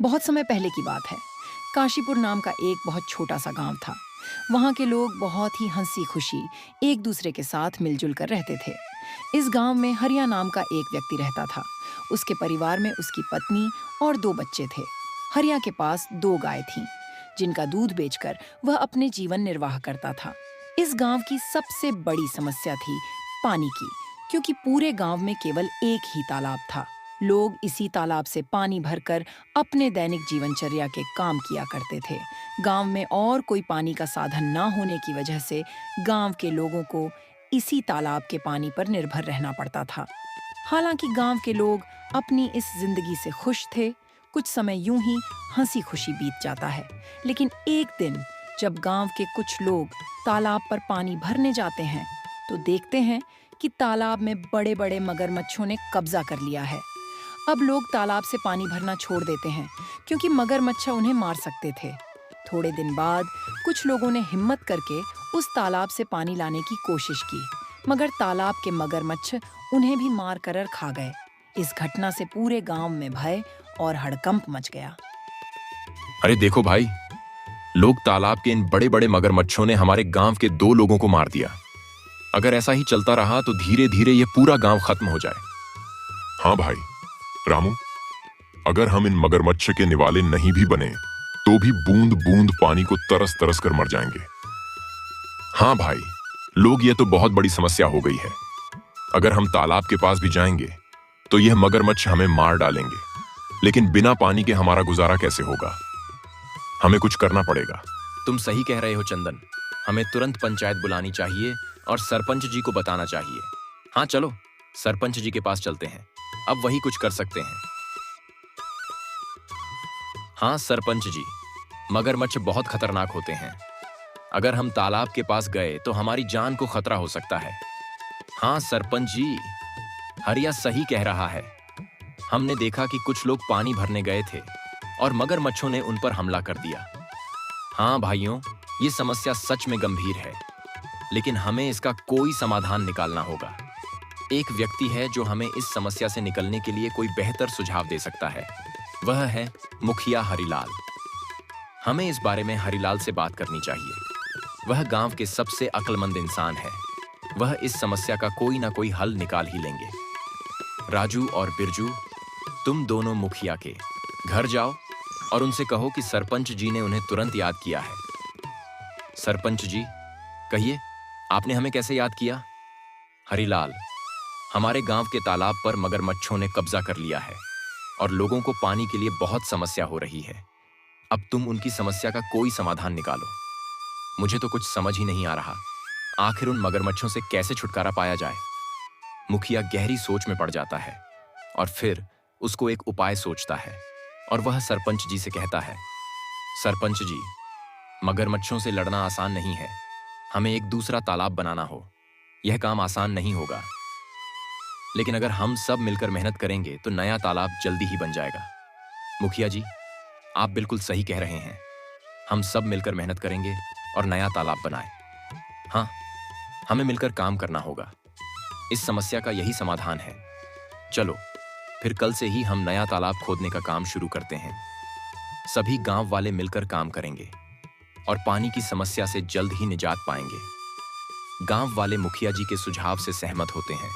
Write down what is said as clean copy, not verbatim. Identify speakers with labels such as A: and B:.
A: बहुत समय पहले की बात है। काशीपुर नाम का एक बहुत छोटा सा गांव था। वहां के लोग बहुत ही हंसी खुशी एक दूसरे के साथ मिलजुल कर रहते थे। इस गांव में हरिया नाम का एक व्यक्ति रहता था। उसके परिवार में उसकी पत्नी और दो बच्चे थे। हरिया के पास दो गाय थीं, जिनका दूध बेचकर वह अपने जीवन निर्वाह करता था। इस गांव की सबसे बड़ी समस्या थी पानी की, क्योंकि पूरे गांव में केवल एक ही तालाब था। लोग इसी तालाब से पानी भरकर अपने दैनिक जीवनचर्या के काम किया करते थे। गांव में और कोई पानी का साधन ना होने की वजह से गांव के लोगों को इसी तालाब के पानी पर निर्भर रहना पड़ता था। हालांकि गांव के लोग अपनी इस जिंदगी से खुश थे। कुछ समय यूं ही हंसी खुशी बीत जाता है। लेकिन एक दिन जब गांव के कुछ लोग तालाब पर पानी भरने जाते हैं, तो देखते हैं कि तालाब में बड़े बड़े मगरमच्छों ने कब्जा कर लिया है। अब लोग तालाब से पानी भरना छोड़ देते हैं, क्योंकि मगरमच्छ उन्हें मार सकते थे। थोड़े दिन बाद कुछ लोगों ने हिम्मत करके उस तालाब से पानी लाने की कोशिश की, मगर तालाब के मगरमच्छ उन्हें भी मार कर खा गए। इस घटना से पूरे गांव में भय और हड़कंप मच गया।
B: अरे देखो भाई, लोग तालाब के इन बड़े बड़े मगरमच्छों ने हमारे गांव के दो लोगों को मार दिया। अगर ऐसा ही चलता रहा तो धीरे धीरे ये पूरा गांव खत्म हो जाए।
C: हाँ भाई रामू, अगर हम इन मगरमच्छ के निवाले नहीं भी बने तो भी बूंद बूंद पानी को तरस तरस कर मर जाएंगे।
B: हाँ भाई, लोग, ये तो बहुत बड़ी समस्या हो गई है।
C: अगर हम तालाब के पास भी जाएंगे तो यह मगरमच्छ हमें मार डालेंगे, लेकिन बिना पानी के हमारा गुजारा कैसे होगा? हमें कुछ करना पड़ेगा।
B: तुम सही कह रहे हो चंदन। हमें तुरंत पंचायत बुलानी चाहिए और सरपंच जी को बताना चाहिए। हाँ चलो, सरपंच जी के पास चलते हैं। अब वही कुछ कर सकते हैं। हाँ सरपंच जी, मगरमच्छ बहुत खतरनाक होते हैं। अगर हम तालाब के पास गए तो हमारी जान को खतरा हो सकता है। हाँ सरपंच जी, हरिया सही कह रहा है। हमने देखा कि कुछ लोग पानी भरने गए थे और मगरमच्छों ने उन पर हमला कर दिया। हाँ भाइयों, ये समस्या सच में गंभीर है, लेकिन हमें इसका कोई समाधान निकालना होगा। एक व्यक्ति है जो हमें इस समस्या से निकलने के लिए कोई बेहतर सुझाव दे सकता है। वह है मुखिया हरिलाल। हमें इस बारे में हरिलाल से बात करनी चाहिए। वह गांव के सबसे अक्लमंद इंसान है। वह इस समस्या का कोई ना कोई हल निकाल ही लेंगे। राजू और बिरजू, तुम दोनों मुखिया के घर जाओ और उनसे कहो कि सरपंच जी ने उन्हें तुरंत याद किया है। सरपंच जी, कहिए, आपने हमें कैसे याद किया? हरिलाल, हमारे गांव के तालाब पर मगरमच्छों ने कब्जा कर लिया है और लोगों को पानी के लिए बहुत समस्या हो रही है। अब तुम उनकी समस्या का कोई समाधान निकालो। मुझे तो कुछ समझ ही नहीं आ रहा। आखिर उन मगरमच्छों से कैसे छुटकारा पाया जाए? मुखिया गहरी सोच में पड़ जाता है और फिर उसको एक उपाय सोचता है और वह सरपंच जी से कहता है, सरपंच जी, मगरमच्छों से लड़ना आसान नहीं है। हमें एक दूसरा तालाब बनाना हो। यह काम आसान नहीं होगा, लेकिन अगर हम सब मिलकर मेहनत करेंगे तो नया तालाब जल्दी ही बन जाएगा। मुखिया जी, आप बिल्कुल सही कह रहे हैं। हम सब मिलकर मेहनत करेंगे और नया तालाब बनाएं। हाँ, हमें मिलकर काम करना होगा। इस समस्या का यही समाधान है। चलो, फिर कल से ही हम नया तालाब खोदने का काम शुरू करते हैं। सभी गांव वाले मिलकर काम करेंगे और पानी की समस्या से जल्द ही निजात पाएंगे। गांव वाले मुखिया जी के सुझाव से सहमत होते हैं।